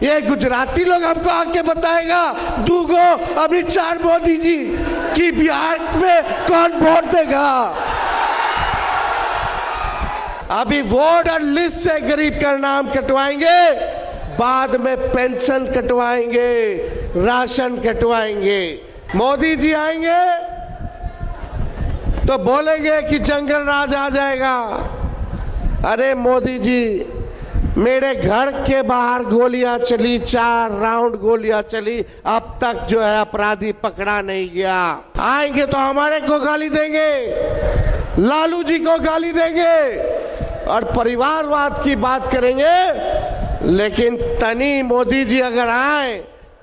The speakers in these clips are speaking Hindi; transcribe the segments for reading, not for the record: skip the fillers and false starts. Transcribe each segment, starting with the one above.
ये गुजराती लोग हमको आके बताएगा दूगो अमित शाह मोदी जी कि बिहार में कौन वोट देगा। अभी वोटर लिस्ट से गरीब का नाम कटवाएंगे, बाद में पेंशन कटवाएंगे, राशन कटवाएंगे। मोदी जी आएंगे तो बोलेंगे कि जंगल राज आ जाएगा। अरे मोदी जी, मेरे घर के बाहर गोलियां चली, 4 राउंड गोलियां चली, अब तक जो है अपराधी पकड़ा नहीं गया। आएंगे तो हमारे को गाली देंगे, लालू जी को गाली देंगे और परिवारवाद की बात करेंगे। लेकिन तनी मोदी जी अगर आए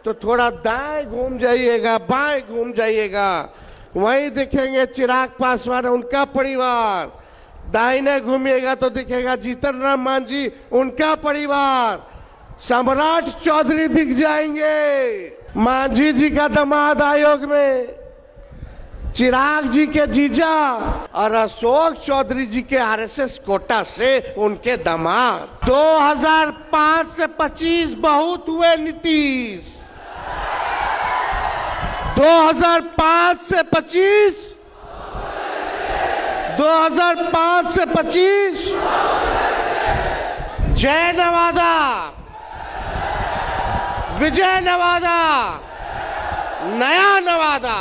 तो थोड़ा दाएं घूम जाइएगा, बाएं घूम जाइएगा, वहीं दिखेंगे चिराग पासवान उनका परिवार। दाहिने घूमिएगा तो दिखेगा जीतन राम मांझी उनका परिवार। सम्राट चौधरी दिख जाएंगे, मांझी जी का दामाद आयोग में, चिराग जी के जीजा और अशोक चौधरी जी के आरएसएस कोटा से उनके दामाद। 2005 से 25 बहुत हुए नीतीश, 2005 से 25, 2005 से 25 जय नवादा, विजय नवादा, नया नवादा,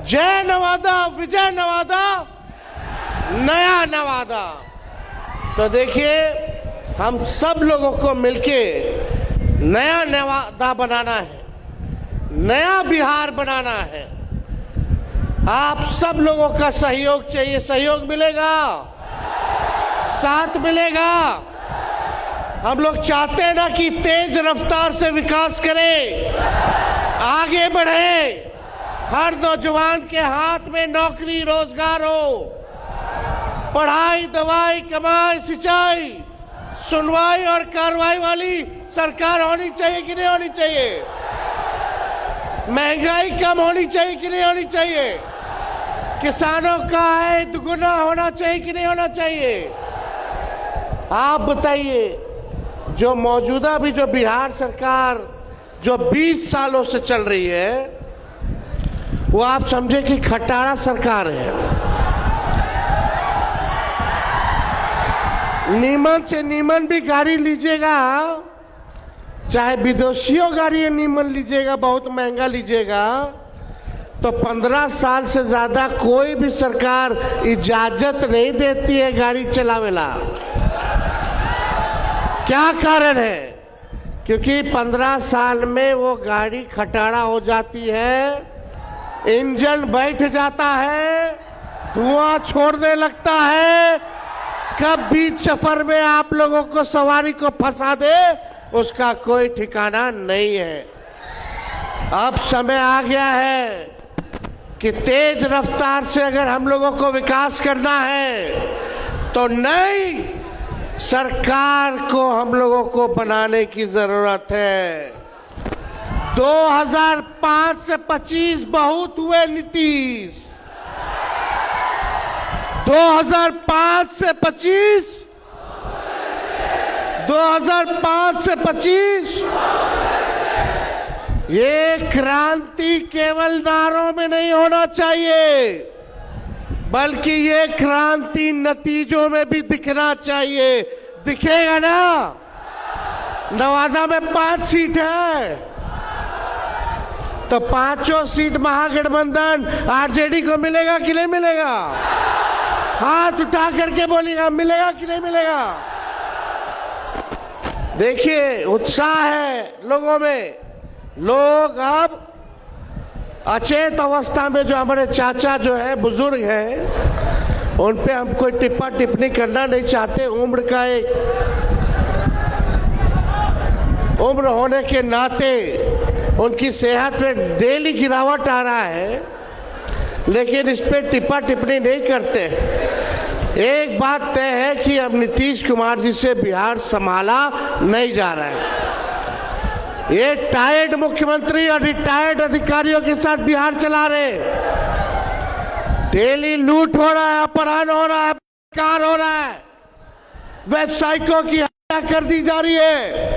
जय नवादा, विजय नवादा, नया नवादा। तो देखिए, हम सब लोगों को मिलके नया नवादा बनाना है, नया बिहार बनाना है। आप सब लोगों का सहयोग चाहिए। सहयोग मिलेगा, साथ मिलेगा। हम लोग चाहते हैं ना कि तेज रफ्तार से विकास करें, आगे बढ़े, हर नौजवान के हाथ में नौकरी रोजगार हो, पढ़ाई दवाई कमाई सिंचाई सुनवाई और कार्रवाई वाली सरकार होनी चाहिए कि नहीं होनी चाहिए? महंगाई कम होनी चाहिए कि नहीं होनी चाहिए? किसानों का आय दुगुना होना चाहिए कि नहीं होना चाहिए? आप बताइए, जो मौजूदा भी जो बिहार सरकार जो 20 सालों से चल रही है, वो आप समझे कि खटारा सरकार है। नीमन से नीमन भी गाड़ी लीजिएगा, चाहे विदेशियों गाड़ी नीमन लीजिएगा, बहुत महंगा लीजिएगा, तो 15 साल से ज्यादा कोई भी सरकार इजाजत नहीं देती है गाड़ी चलावेला। क्या कारण है? क्योंकि 15 साल में वो गाड़ी खटारा हो जाती है, इंजन बैठ जाता है, धुआं छोड़ने लगता है। कब बीच सफर में आप लोगों को सवारी को फंसा दे उसका कोई ठिकाना नहीं है। अब समय आ गया है कि तेज रफ्तार से अगर हम लोगों को विकास करना है तो नई सरकार को हम लोगों को बनाने की जरूरत है। 2005 से 25 बहुत हुए नीतीश, 2005 से 25, 2005 से 25 ये क्रांति केवल नारों में नहीं होना चाहिए, बल्कि ये क्रांति नतीजों में भी दिखना चाहिए। दिखेगा ना? नवादा में 5 सीट है, तो 5 सीट महागठबंधन आरजेडी को मिलेगा कि नहीं मिलेगा? हाथ उठा करके बोलिएगा, मिलेगा कि नहीं मिलेगा? देखिए, उत्साह है लोगों में। लोग अब अचेत अवस्था में, जो हमारे चाचा जो है बुजुर्ग हैं, उन पे हम कोई टिप्पा टिप्पणी करना नहीं चाहते। उम्र का एक उम्र होने के नाते उनकी सेहत में डेली गिरावट आ रहा है, लेकिन इस पे टिप्पा टिप्पणी नहीं करते। एक बात तय है कि अब नीतीश कुमार जी से बिहार संभाला नहीं जा रहा है। ये टायर्ड मुख्यमंत्री और रिटायर्ड अधिकारियों के साथ बिहार चला रहे। डेली लूट हो रहा है, अपहरण हो रहा है, कार हो रहा है, वेबसाइटों की हत्या कर दी जा रही है।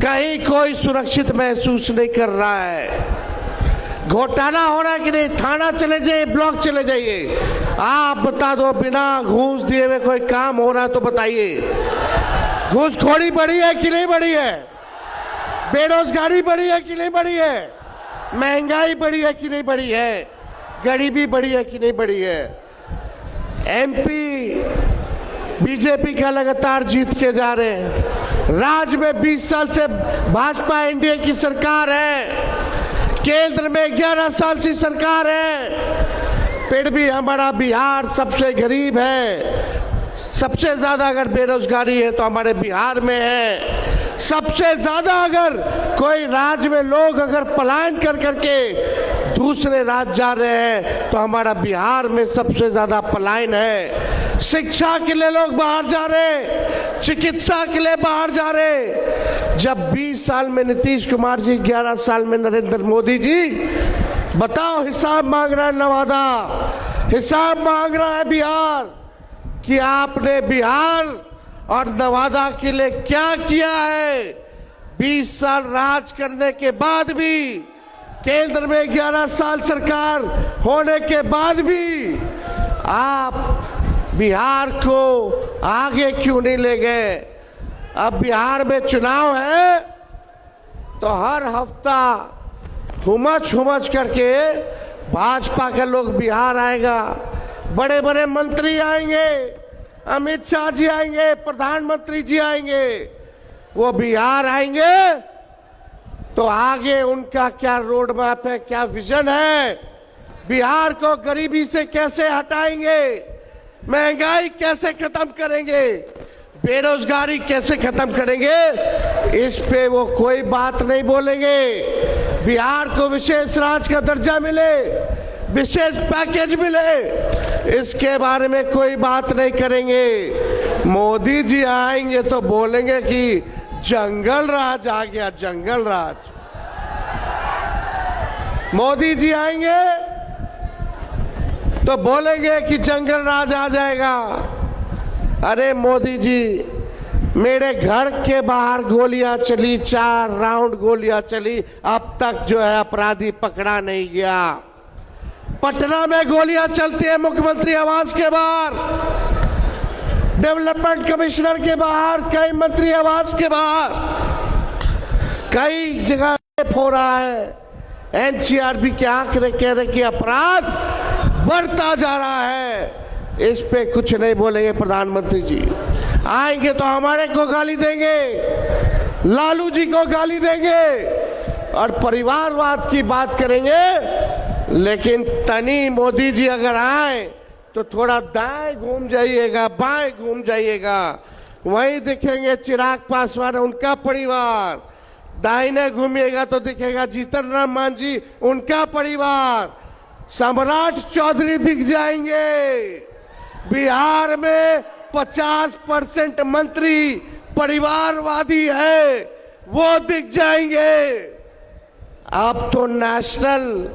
कहीं कोई सुरक्षित महसूस नहीं कर रहा है। घोटाला हो रहा है कि नहीं? थाना चले जाइए, ब्लॉक चले जाइए, आप बता दो बिना घूस दिए हुए कोई काम हो रहा है तो बताइए। घूसखोरी बढ़ी है कि नहीं बढ़ी है? बेरोजगारी बढ़ी है कि नहीं बढ़ी है? महंगाई बढ़ी है कि नहीं बढ़ी है? गरीबी बढ़ी है कि नहीं बढ़ी है? एमपी बीजेपी का लगातार जीत के जा रहे हैं। राज्य में 20 साल से भाजपा एनडीए की सरकार है, केंद्र में 11 साल से सरकार है, फिर भी हमारा बिहार सबसे गरीब है। सबसे ज्यादा अगर बेरोजगारी है तो हमारे बिहार में है। सबसे ज्यादा अगर कोई राज्य में लोग अगर पलायन कर करके दूसरे राज्य जा रहे हैं तो हमारा बिहार में सबसे ज्यादा पलायन है। शिक्षा के लिए लोग बाहर जा रहे हैं, चिकित्सा के लिए बाहर जा रहे हैं। जब 20 साल में नीतीश कुमार जी, 11 साल में नरेंद्र मोदी जी, बताओ हिसाब मांग रहा है नवादा, हिसाब मांग रहा है बिहार कि आपने बिहार और नवादा के लिए क्या किया है। 20 साल राज करने के बाद भी, केंद्र में 11 साल सरकार होने के बाद भी आप बिहार को आगे क्यों नहीं ले गए? अब बिहार में चुनाव है तो हर हफ्ता हुमच करके भाजपा के लोग बिहार आएगा, बड़े बड़े मंत्री आएंगे, अमित शाह जी आएंगे, प्रधानमंत्री जी आएंगे, वो बिहार आएंगे तो आगे उनका क्या रोड मैप है, क्या विजन है, बिहार को गरीबी से कैसे हटाएंगे, महंगाई कैसे खत्म करेंगे, बेरोजगारी कैसे खत्म करेंगे, इस पे वो कोई बात नहीं बोलेंगे। बिहार को विशेष राज्य का दर्जा मिले, विशेष पैकेज मिले, इसके बारे में कोई बात नहीं करेंगे। मोदी जी आएंगे तो बोलेंगे कि जंगल राज आ गया, जंगल राज। मोदी जी आएंगे तो बोलेंगे कि जंगल राज आ जाएगा। अरे मोदी जी, मेरे घर के बाहर गोलियां चली, 4 राउंड गोलियां चली, अब तक जो है अपराधी पकड़ा नहीं गया। पटना में गोलियां चलती है मुख्यमंत्री आवास के बाहर, डेवलपमेंट कमिश्नर के बाहर, कई मंत्री आवास के बाहर, कई जगह हो रहा है। एनसीआरबी के आंकड़े कह रहे कि अपराध बढ़ता जा रहा है। इस पे कुछ नहीं बोलेंगे प्रधानमंत्री जी। आएंगे तो हमारे को गाली देंगे, लालू जी को गाली देंगे और परिवारवाद की बात करेंगे। लेकिन तनी मोदी जी अगर आए तो थोड़ा दाएं घूम जाइएगा, बाएं घूम जाइएगा, वहीं दिखेंगे चिराग पासवान उनका परिवार, दाहिने घूमिएगा तो दिखेगा जीतन राम मांझी उनका परिवार, सम्राट चौधरी दिख जाएंगे। बिहार में 50% मंत्री परिवारवादी है, वो दिख जाएंगे। अब तो नेशनल,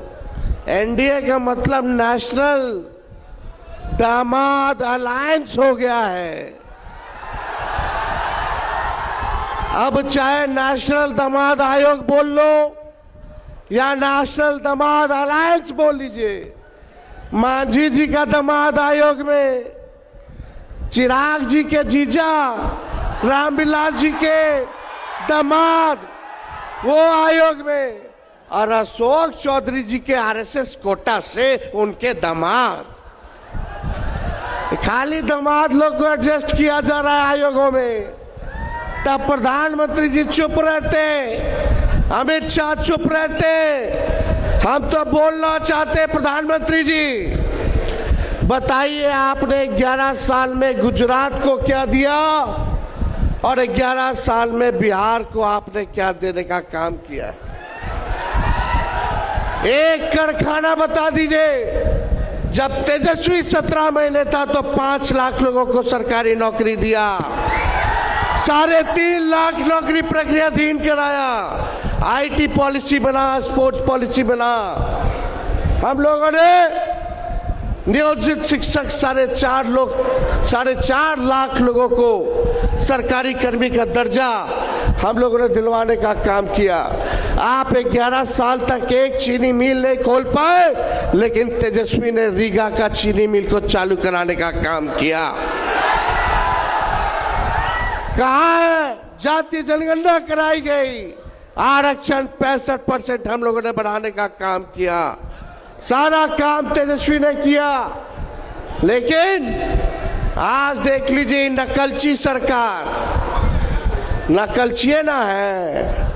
एनडीए का मतलब नेशनल दामाद अलायंस हो गया है। अब चाहे नेशनल दामाद आयोग बोल लो या नेशनल दामाद अलायंस बोल लीजिए, मांझी जी का दामाद आयोग में, चिराग जी के जीजा रामविलास जी के दामाद वो आयोग में, और अशोक चौधरी जी के आरएसएस कोटा से उनके दामाद। खाली दामाद लोग को एडजस्ट किया जा रहा है आयोगों में। तब प्रधानमंत्री जी चुप रहते, अमित शाह चुप रहते। हम तो बोलना चाहते प्रधानमंत्री जी, बताइए आपने 11 साल में गुजरात को क्या दिया और 11 साल में बिहार को आपने क्या देने का काम किया है? एक कारखाना बता दीजिए। जब तेजस्वी 17 महीने था तो 5 लाख लोगों को सरकारी नौकरी दिया, 3.5 लाख नौकरी प्रक्रियाधीन कराया, आईटी पॉलिसी बना, स्पोर्ट्स पॉलिसी बना। हम लोगों ने नियोजित शिक्षक 4.5 लाख लोगों को सरकारी कर्मी का दर्जा हम लोगों ने दिलवाने का काम किया। आप 11 साल तक एक चीनी मिल नहीं खोल पाए, लेकिन तेजस्वी ने रीगा का चीनी मिल को चालू कराने का काम किया। कहाँ है जातीय जनगणना कराई गई, आरक्षण 65% हम लोगों ने बढ़ाने का काम किया, सारा काम तेजस्वी ने किया। लेकिन आज देख लीजिए नकलची सरकार, नकलची ना है।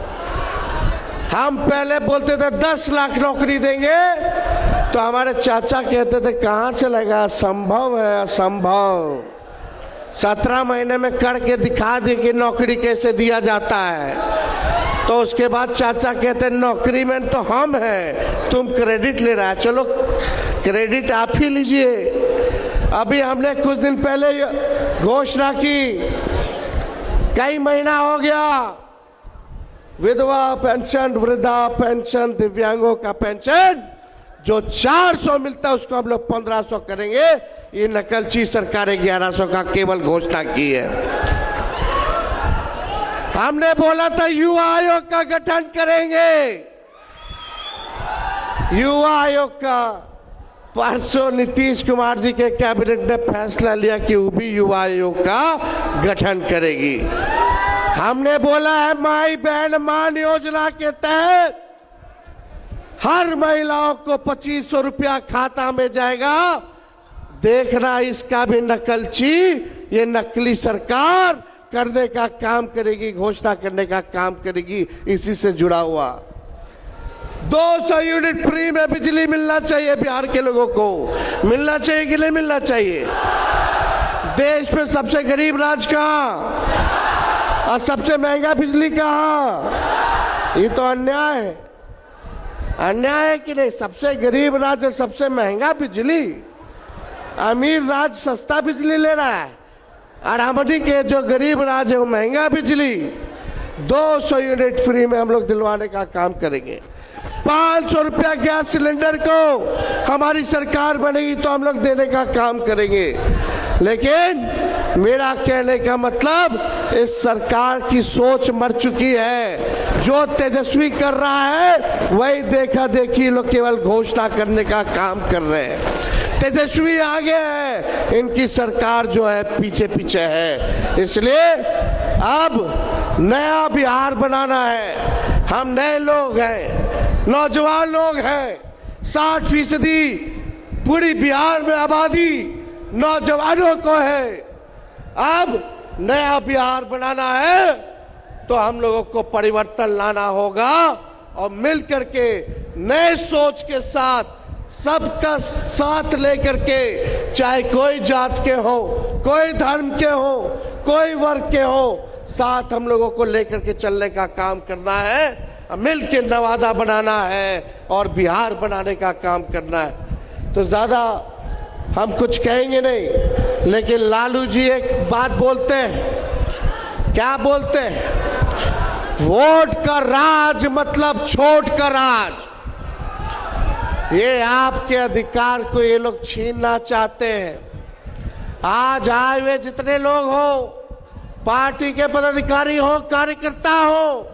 हम पहले बोलते थे 10 लाख नौकरी देंगे, तो हमारे चाचा कहते थे कहां से लगा, असंभव है, असंभव। 17 महीने में करके दिखा दे कि नौकरी कैसे दिया जाता है। तो उसके बाद चाचा कहते नौकरी में तो हम हैं, तुम क्रेडिट ले रहा है, चलो क्रेडिट आप ही लीजिए। अभी हमने कुछ दिन पहले घोषणा की, कई महीना हो गया, विधवा पेंशन, वृद्धा पेंशन, दिव्यांगों का पेंशन जो 400 मिलता है उसको हम लोग 1500 करेंगे। ये नकलची सरकार 1100 का केवल घोषणा की है। हमने बोला था युवा आयोग का गठन करेंगे, युवा आयोग का। परसों नीतीश कुमार जी के कैबिनेट ने फैसला लिया कि वो भी युवा आयोग का गठन करेगी। हमने बोला है माई बहन मान योजना के तहत हर महिलाओं को 2500 रुपया खाता में जाएगा। देखना इसका भी नकलची, ये नकली सरकार करने का काम करेगी, घोषणा करने का काम करेगी। इसी से जुड़ा हुआ 200 यूनिट फ्री में बिजली मिलना चाहिए, बिहार के लोगों को मिलना चाहिए कि नहीं मिलना चाहिए। देश में सबसे गरीब राज्य कहाँ और सबसे महंगा बिजली कहाँ? ये तो अन्याय है, अन्याय है कि नहीं? सबसे गरीब राज्य और सबसे महंगा बिजली, अमीर राज्य सस्ता बिजली ले रहा है और हमनी के जो गरीब राज्य है वो महंगा बिजली। 200 यूनिट फ्री में हम लोग दिलवाने का काम करेंगे। 500 रुपया गैस सिलेंडर को हमारी सरकार बनेगी तो हम लोग देने का काम करेंगे। लेकिन मेरा कहने का मतलब इस सरकार की सोच मर चुकी है। जो तेजस्वी कर रहा है वही देखा देखी लोग केवल घोषणा करने का काम कर रहे हैं। तेजस्वी आगे है, इनकी सरकार जो है पीछे पीछे है। इसलिए अब नया बिहार बनाना है। हम नए लोग हैं, नौजवान लोग हैं। 60% पूरी बिहार में आबादी नौजवानों को है। अब नया बिहार बनाना है तो हम लोगों को परिवर्तन लाना होगा और मिलकर के नए सोच के साथ सबका साथ लेकर के, चाहे कोई जात के हो, कोई धर्म के हो, कोई वर्ग के हो, साथ हम लोगों को लेकर के चलने का काम करना है। मिल के नवादा बनाना है और बिहार बनाने का काम करना है। तो ज्यादा हम कुछ कहेंगे नहीं, लेकिन लालू जी एक बात बोलते हैं। क्या बोलते हैं? वोट का राज मतलब छोट का राज। ये आपके अधिकार को ये लोग छीनना चाहते हैं। आज आए हुए जितने लोग हो, पार्टी के पदाधिकारी हो, कार्यकर्ता हो,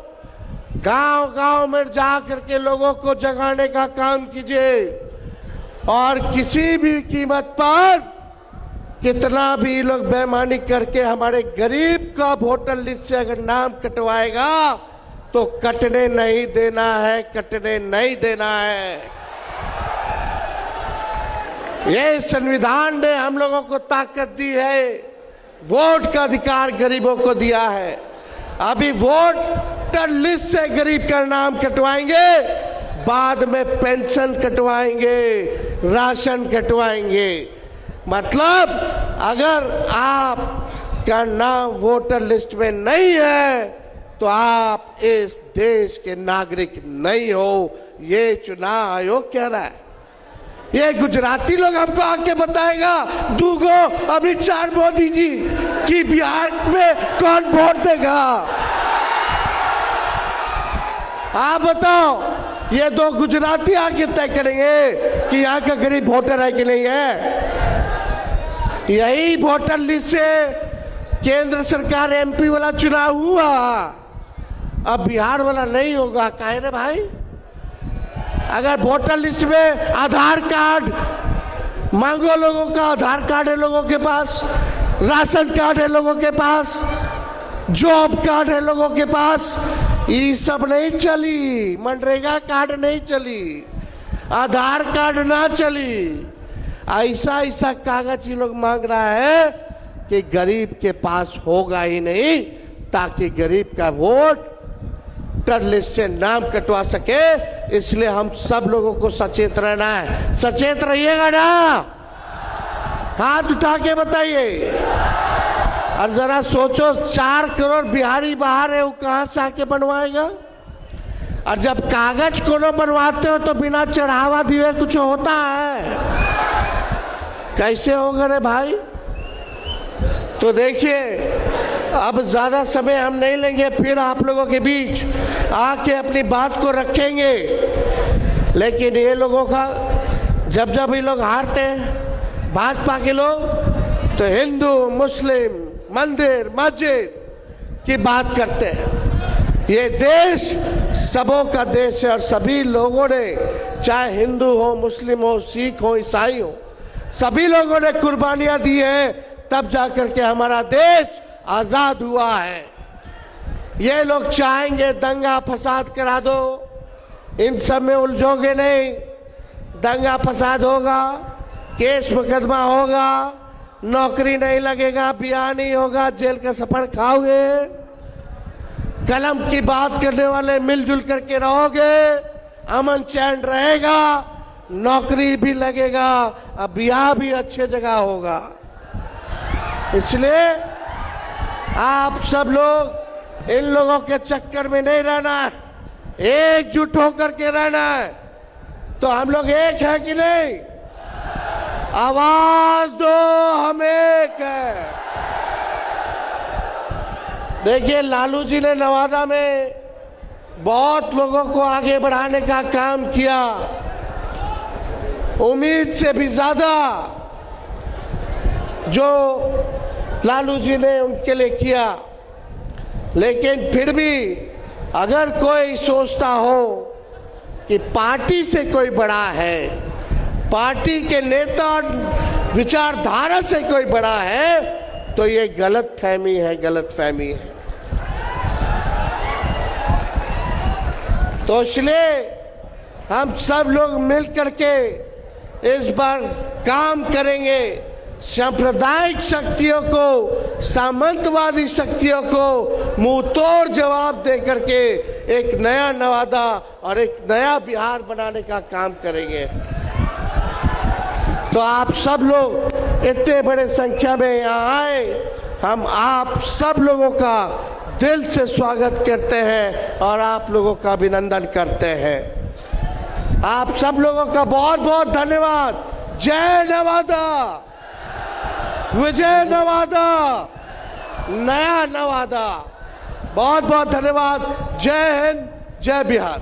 गांव-गांव में जा करके लोगों को जगाने का काम कीजिए और किसी भी कीमत पर कितना भी लोग बेईमानी करके हमारे गरीब का वोटर लिस्ट से अगर नाम कटवाएगा तो कटने नहीं देना है, कटने नहीं देना है। ये संविधान ने हम लोगों को ताकत दी है, वोट का अधिकार गरीबों को दिया है। अभी वोटर लिस्ट से गरीब का नाम कटवाएंगे, बाद में पेंशन कटवाएंगे, राशन कटवाएंगे। मतलब अगर आपका नाम वोटर लिस्ट में नहीं है तो आप इस देश के नागरिक नहीं हो। ये चुनाव आयोग कह रहा है। ये गुजराती लोग हमको आके बताएगा दूगो अमित शाह मोदी जी कि बिहार में कौन वोट देगा। आप बताओ, ये दो गुजराती आके तय करेंगे कि यहाँ का गरीब वोटर है कि नहीं है। यही वोटर लिस्ट से केंद्र सरकार एमपी वाला चुनाव हुआ। अब बिहार वाला नहीं होगा। काहे रे भाई? अगर वोटर लिस्ट में आधार कार्ड मांगो, लोगों का आधार कार्ड है लोगों के पास, राशन कार्ड है लोगों के पास, जॉब कार्ड है लोगों के पास, ये सब नहीं चली। मनरेगा कार्ड नहीं चली, आधार कार्ड ना चली। ऐसा ऐसा कागज ये लोग मांग रहा है कि गरीब के पास होगा ही नहीं, ताकि गरीब का वोट वोटर लिस्ट से नाम कटवा सके। इसलिए हम सब लोगों को सचेत रहना है। सचेत रहिएगा ना? हाथ उठा के बताइए। और जरा सोचो, 4 करोड़ बिहारी बाहर है, वो कहां से आके बनवाएगा? और जब कागज कोनो बनवाते हो तो बिना चढ़ावा दिए कुछ होता है? कैसे होगा रे भाई? तो देखिए, अब ज्यादा समय हम नहीं लेंगे, फिर आप लोगों के बीच आके अपनी बात को रखेंगे। लेकिन ये लोगों का जब जब ये लोग हारते हैं, भाजपा के लोग, तो हिंदू मुस्लिम मंदिर मस्जिद की बात करते हैं। ये देश सबों का देश है और सभी लोगों ने, चाहे हिंदू हो, मुस्लिम हो, सिख हो, ईसाई हो, सभी लोगों ने कुर्बानियां दी हैं, तब जाकर के हमारा देश आजाद हुआ है। ये लोग चाहेंगे दंगा फसाद करा दो, इन सब में उलझोगे नहीं। दंगा फसाद होगा, केस मुकदमा होगा, नौकरी नहीं लगेगा, ब्याह नहीं होगा, जेल का सफर खाओगे। कलम की बात करने वाले मिलजुल करके रहोगे, अमन चैन रहेगा, नौकरी भी लगेगा, अब ब्याह भी अच्छे जगह होगा। इसलिए आप सब लोग इन लोगों के चक्कर में नहीं रहना है, एकजुट होकर के रहना है। तो हम लोग एक है कि नहीं? आवाज दो, हम एक है। देखिए, लालू जी ने नवादा में बहुत लोगों को आगे बढ़ाने का काम किया, उम्मीद से भी ज्यादा जो लालू जी ने उनके लिए किया। लेकिन फिर भी अगर कोई सोचता हो कि पार्टी से कोई बड़ा है, पार्टी के नेता और विचारधारा से कोई बड़ा है, तो ये गलत फहमी है, गलत फहमी है। तो इसलिए हम सब लोग मिल करके इस बार काम करेंगे, सांप्रदायिक शक्तियों को, सामंतवादी शक्तियों को मुंह तोड़ जवाब दे करके एक नया नवादा और एक नया बिहार बनाने का काम करेंगे। तो आप सब लोग इतने बड़े संख्या में यहाँ आए, हम आप सब लोगों का दिल से स्वागत करते हैं और आप लोगों का अभिनंदन करते हैं। आप सब लोगों का बहुत बहुत धन्यवाद। जय नवादा, विजय नवादा, नया नवादा। बहुत बहुत धन्यवाद। जय हिंद, जय बिहार।